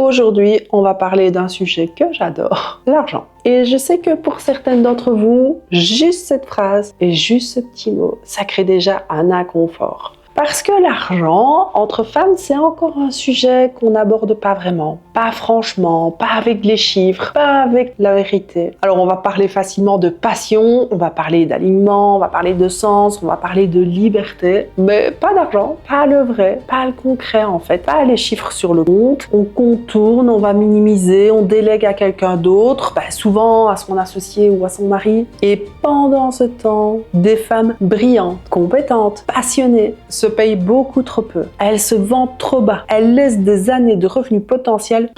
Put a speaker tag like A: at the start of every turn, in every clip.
A: Aujourd'hui, on va parler d'un sujet que j'adore, l'argent. Et je sais que pour certaines d'entre vous, juste cette phrase et juste ce petit mot, ça crée déjà un inconfort. Parce que l'argent, entre femmes, c'est encore un sujet qu'on n'aborde pas vraiment. Pas franchement, pas avec les chiffres, pas avec la vérité. Alors on va parler facilement de passion, on va parler d'alignement, on va parler de sens, on va parler de liberté, mais pas d'argent, pas le vrai, pas le concret en fait, pas les chiffres sur le compte. On contourne, on va minimiser, on délègue à quelqu'un d'autre, souvent à son associé ou à son mari. Et pendant ce temps, des femmes brillantes, compétentes, passionnées, se payent beaucoup trop peu. Elles se vendent trop bas. Elles laissent des années de revenus potentiels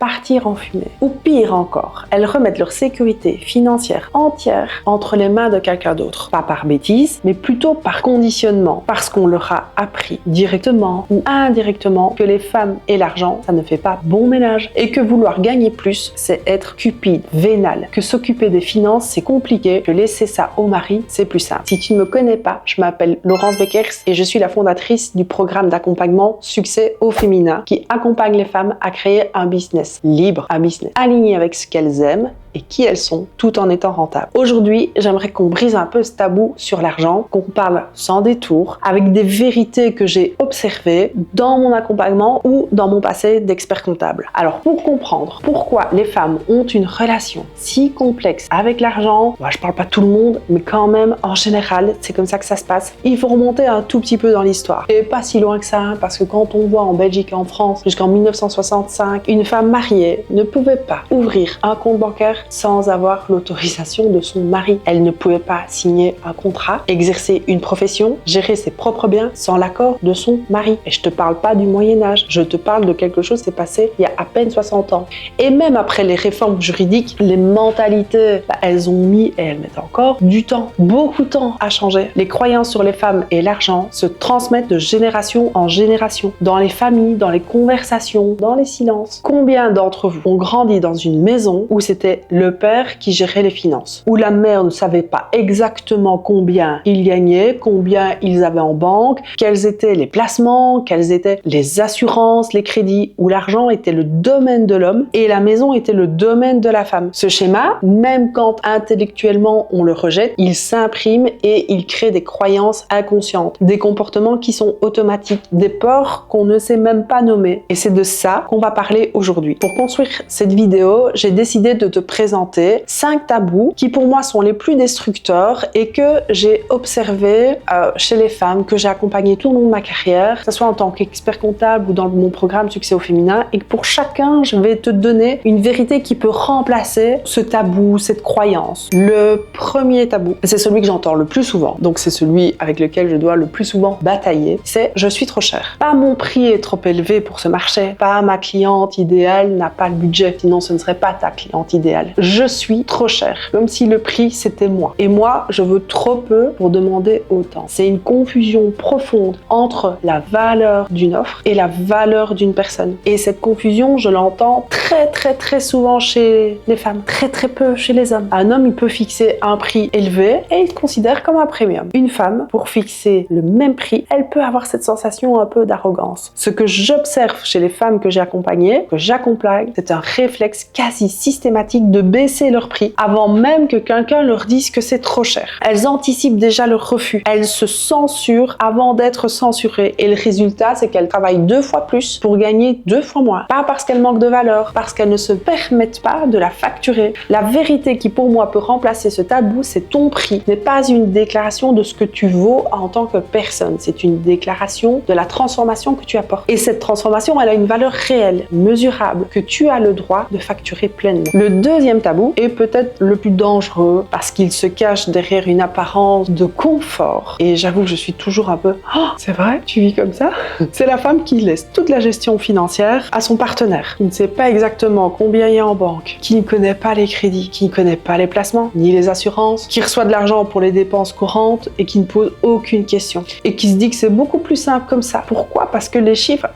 A: partir en fumée. Ou pire encore, elles remettent leur sécurité financière entière entre les mains de quelqu'un d'autre. Pas par bêtise, mais plutôt par conditionnement. Parce qu'on leur a appris directement ou indirectement que les femmes et l'argent, ça ne fait pas bon ménage. Et que vouloir gagner plus, c'est être cupide, vénal. Que s'occuper des finances, c'est compliqué. Que laisser ça au mari, c'est plus simple. Si tu ne me connais pas, je m'appelle Laurence Beckers et je suis la fondatrice du programme d'accompagnement Succès au féminin qui accompagne les femmes à créer un business libre, un business aligné avec ce qu'elles aiment et qui elles sont, tout en étant rentables. Aujourd'hui, j'aimerais qu'on brise un peu ce tabou sur l'argent, qu'on parle sans détour, avec des vérités que j'ai observées dans mon accompagnement ou dans mon passé d'expert comptable. Alors, pour comprendre pourquoi les femmes ont une relation si complexe avec l'argent, je parle pas tout le monde, mais quand même, en général, c'est comme ça que ça se passe. Il faut remonter un tout petit peu dans l'histoire. Et pas si loin que ça, parce que quand on voit en Belgique et en France, jusqu'en 1965, une femme mariée ne pouvait pas ouvrir un compte bancaire sans avoir l'autorisation de son mari. Elle ne pouvait pas signer un contrat, exercer une profession, gérer ses propres biens sans l'accord de son mari. Et je te parle pas du Moyen-Âge, je te parle de quelque chose qui s'est passé il y a à peine 60 ans. Et même après les réformes juridiques, les mentalités, elles ont mis, et elles mettent encore, du temps, beaucoup de temps à changer. Les croyances sur les femmes et l'argent se transmettent de génération en génération, dans les familles, dans les conversations, dans les silences. Combien d'entre vous ont grandi dans une maison où c'était le père qui gérait les finances, où la mère ne savait pas exactement combien ils gagnaient, combien ils avaient en banque, quels étaient les placements, quelles étaient les assurances, les crédits, où l'argent était le domaine de l'homme et la maison était le domaine de la femme. Ce schéma, même quand intellectuellement on le rejette, il s'imprime et il crée des croyances inconscientes, des comportements qui sont automatiques, des peurs qu'on ne sait même pas nommer. Et c'est de ça qu'on va parler aujourd'hui. Pour construire cette vidéo, j'ai décidé de te présenter 5 tabous qui pour moi sont les plus destructeurs et que j'ai observé chez les femmes que j'ai accompagnées tout au long de ma carrière, que ce soit en tant qu'expert comptable ou dans mon programme Succès au féminin, et que pour chacun, je vais te donner une vérité qui peut remplacer ce tabou, cette croyance. Le premier tabou, c'est celui que j'entends le plus souvent, donc c'est celui avec lequel je dois le plus souvent batailler, c'est « je suis trop cher ». Pas mon prix est trop élevé pour ce marché, pas ma cliente idéale n'a pas le budget, sinon ce ne serait pas ta cliente idéale. Je suis trop cher, comme si le prix c'était moi. Et moi, je veux trop peu pour demander autant. C'est une confusion profonde entre la valeur d'une offre et la valeur d'une personne. Et cette confusion, je l'entends très souvent chez les femmes, très peu chez les hommes. Un homme, il peut fixer un prix élevé et il se considère comme un premium. Une femme, pour fixer le même prix, elle peut avoir cette sensation un peu d'arrogance. Ce que j'observe chez les femmes que j'ai accompagnées, que j'accompagne, c'est un réflexe quasi systématique de baisser leur prix avant même que quelqu'un leur dise que c'est trop cher. Elles anticipent déjà leur refus. Elles se censurent avant d'être censurées. Et le résultat, c'est qu'elles travaillent 2 fois plus pour gagner 2 fois moins. Pas parce qu'elles manquent de valeur, parce qu'elles ne se permettent pas de la facturer. La vérité qui pour moi peut remplacer ce tabou, c'est ton prix. N'est pas une déclaration de ce que tu vaux en tant que personne. C'est une déclaration de la transformation que tu apportes. Et cette transformation, elle a une valeur réelle, mesurable, que tu as le droit de facturer pleinement. Le deuxième tabou est peut-être le plus dangereux parce qu'il se cache derrière une apparence de confort. Et j'avoue que je suis toujours un peu « Oh, c'est vrai, tu vis comme ça ?» C'est la femme qui laisse toute la gestion financière à son partenaire, qui ne sait pas exactement combien il y a en banque, qui ne connaît pas les crédits, qui ne connaît pas les placements, ni les assurances, qui reçoit de l'argent pour les dépenses courantes et qui ne pose aucune question. Et qui qui se dit que c'est beaucoup plus simple comme ça. Pourquoi? Parce que les chiffres,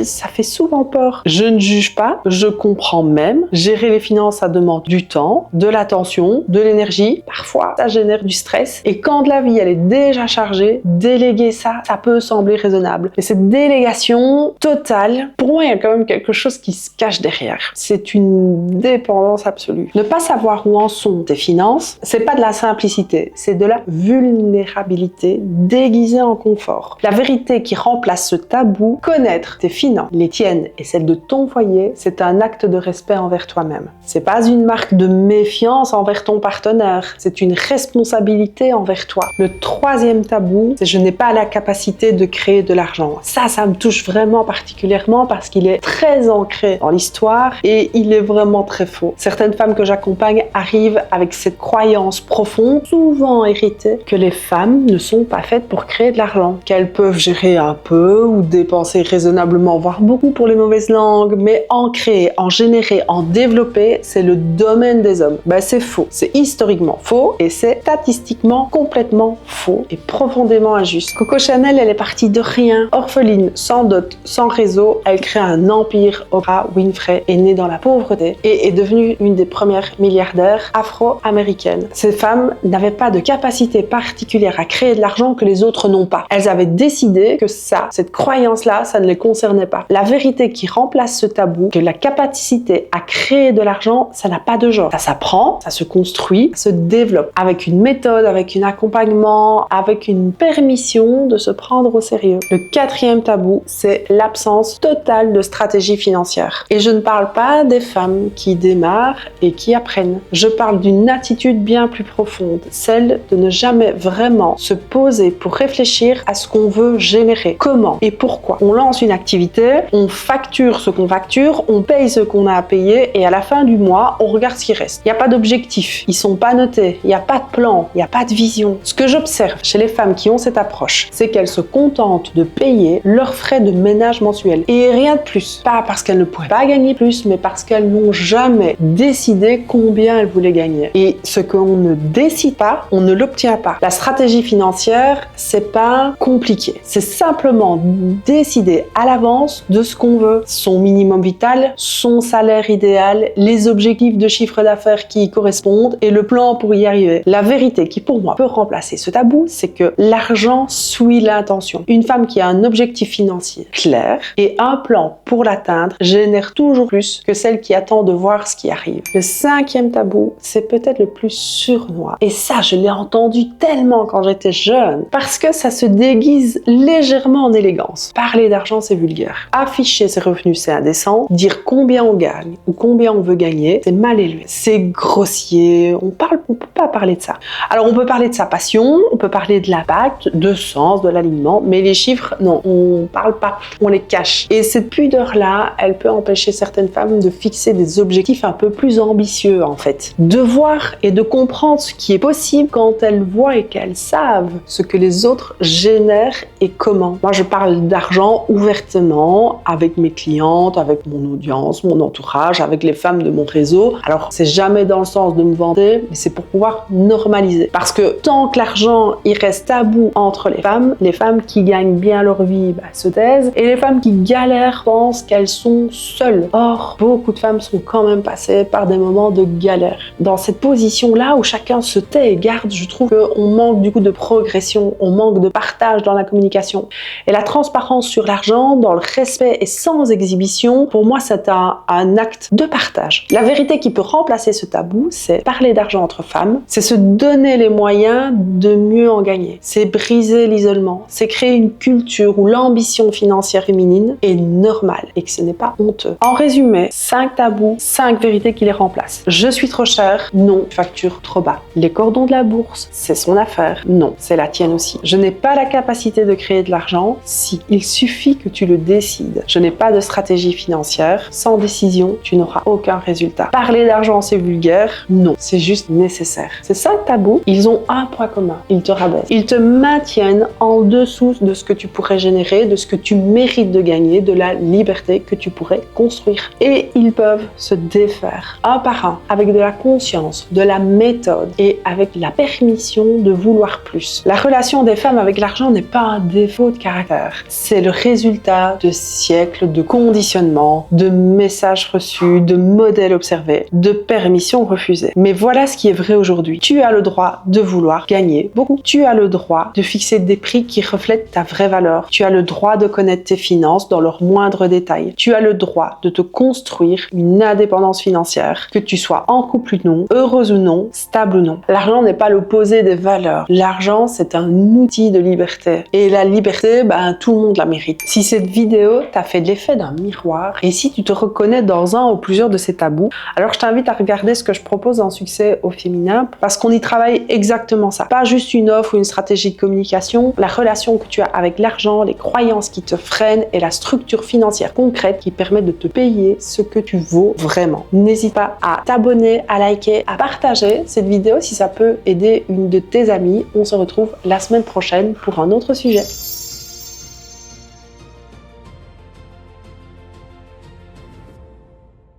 A: ça fait souvent peur. Je ne juge pas, je comprends même. Gérer les finances, ça demande du temps, de l'attention, de l'énergie. Parfois, ça génère du stress. Et quand la vie, elle est déjà chargée, déléguer ça peut sembler raisonnable. Mais cette délégation totale, pour moi, il y a quand même quelque chose qui se cache derrière. C'est une dépendance absolue. Ne pas savoir où en sont tes finances, c'est pas de la simplicité, c'est de la vulnérabilité déguisée en confort. La vérité qui remplace ce tabou, connaître tes finances, les tiennes et celles de ton foyer, c'est un acte de respect envers toi-même. C'est pas une marque de méfiance envers ton partenaire, c'est une responsabilité envers toi. Le troisième tabou, c'est je n'ai pas la capacité de créer de l'argent. Ça me touche vraiment particulièrement parce qu'il est très ancré dans l'histoire et il est vraiment très faux. Certaines femmes que j'accompagne arrivent avec cette croyance profonde, souvent héritée, que les femmes ne sont pas faites pour créer de l'argent, qu'elles peuvent gérer un peu ou dépenser raisonnablement, voire beaucoup pour les mauvaises langues, mais en créer, en générer, en développer, c'est le domaine des hommes. C'est faux. C'est historiquement faux et c'est statistiquement complètement faux et profondément injuste. Coco Chanel, elle est partie de rien. Orpheline, sans dot, sans réseau, elle crée un empire. Oprah Winfrey est née dans la pauvreté et est devenue une des premières milliardaires afro-américaines. Ces femmes n'avaient pas de capacité particulière à créer de l'argent que les autres n'ont pas. Elles avaient décidé que cette croyance-là, ça ne les concernait pas. La vérité qui remplace ce tabou, que la capacité à créer de l'argent, ça n'a pas de genre. Ça s'apprend, ça se construit, ça se développe avec une méthode, avec un accompagnement, avec une permission de se prendre au sérieux. Le quatrième tabou, c'est l'absence totale de stratégie financière. Et je ne parle pas des femmes qui démarrent et qui apprennent. Je parle d'une attitude bien plus profonde, celle de ne jamais vraiment se poser pour réfléchir à ce qu'on veut générer. Comment et pourquoi? On lance une activité, on facture ce qu'on facture, on paye ce qu'on a à payer et à la fin du mois, on regarde ce qui reste. Il n'y a pas d'objectifs, ils sont pas notés, il n'y a pas de plan, il n'y a pas de vision. Ce que j'observe chez les femmes qui ont cette approche, c'est qu'elles se contentent de payer leurs frais de ménage mensuels et rien de plus. Pas parce qu'elles ne pourraient pas gagner plus, mais parce qu'elles n'ont jamais décidé combien elles voulaient gagner. Et ce qu'on ne décide pas, on ne l'obtient pas. La stratégie financière, c'est pas compliqué. C'est simplement décider à l'avance de ce qu'on veut. Son minimum vital, son salaire idéal, les objectifs de chiffre d'affaires qui y correspondent et le plan pour y arriver. La vérité qui pour moi peut remplacer ce tabou, c'est que l'argent suit l'intention. Une femme qui a un objectif financier clair et un plan pour l'atteindre génère toujours plus que celle qui attend de voir ce qui arrive. Le cinquième tabou, c'est peut-être le plus sournois. Et ça, je l'ai entendu tellement quand j'étais jeune, parce que ça se déguise légèrement en élégance. Parler d'argent, c'est vulgaire. Afficher ses revenus, c'est indécent. Dire combien on gagne ou combien on veut gagner, c'est mal élevé. C'est grossier. On peut pas parler de ça. Alors, on peut parler de sa passion, on peut parler de l'impact, de sens, de l'alignement, mais les chiffres, non, on parle pas. On les cache. Et cette pudeur-là, elle peut empêcher certaines femmes de fixer des objectifs un peu plus ambitieux, en fait. De voir et de comprendre ce qui est possible quand elles voient et qu'elles savent ce que les autres génèrent et comment. Moi, je parle d'argent ouvertement avec mes clientes, avec mon audience, mon entourage, avec les femmes de mon réseau. Alors, c'est jamais dans le sens de me vanter, mais c'est pour pouvoir normaliser. Parce que tant que l'argent, il reste tabou entre les femmes qui gagnent bien leur vie se taisent, et les femmes qui galèrent pensent qu'elles sont seules. Or, beaucoup de femmes sont quand même passées par des moments de galère. Dans cette position-là où chacun se tait et garde, je trouve qu'on manque du coup de progression, on manque de partage dans la communication. Et la transparence sur l'argent, dans le respect et sans exhibition, pour moi, c'est un acte de partage. La vérité qui peut remplacer ce tabou, c'est parler d'argent entre femmes, c'est se donner les moyens de mieux en gagner. C'est briser l'isolement, c'est créer une culture où l'ambition financière féminine est normale et que ce n'est pas honteux. En résumé, 5 tabous, 5 vérités qui les remplacent. Je suis trop chère, non, facture trop bas. Les cordons de la bourse, c'est son affaire, non, c'est la tienne aussi. Je n'ai pas la capacité de créer de l'argent, si, il suffit que tu le décides. Je n'ai pas de stratégie financière, sans décision, tu n'auras aucun résultat. Parler d'argent, c'est vulgaire, non, c'est juste nécessaire. Ces 5 tabous, ils ont un point commun, ils te rabaissent. Ils te maintiennent en dessous de ce que tu pourrais générer, de ce que tu mérites de gagner, de la liberté que tu pourrais construire. Et ils peuvent se défaire un par un, avec de la conscience, de la méthode et avec la permission de vouloir plus. La relation des femmes avec l'argent l'argent n'est pas un défaut de caractère. C'est le résultat de siècles de conditionnement, de messages reçus, de modèles observés, de permissions refusées. Mais voilà ce qui est vrai aujourd'hui. Tu as le droit de vouloir gagner beaucoup. Tu as le droit de fixer des prix qui reflètent ta vraie valeur. Tu as le droit de connaître tes finances dans leurs moindres détails. Tu as le droit de te construire une indépendance financière, que tu sois en couple ou non, heureuse ou non, stable ou non. L'argent n'est pas l'opposé des valeurs. L'argent, c'est un outil de liberté. Et la liberté, tout le monde la mérite. Si cette vidéo t'a fait l'effet d'un miroir, et si tu te reconnais dans un ou plusieurs de ces tabous, alors je t'invite à regarder ce que je propose dans Succès au féminin, parce qu'on y travaille exactement ça. Pas juste une offre ou une stratégie de communication, la relation que tu as avec l'argent, les croyances qui te freinent et la structure financière concrète qui permet de te payer ce que tu vaux vraiment. N'hésite pas à t'abonner, à liker, à partager cette vidéo si ça peut aider une de tes amies. On se retrouve la semaine prochaine pour un autre sujet.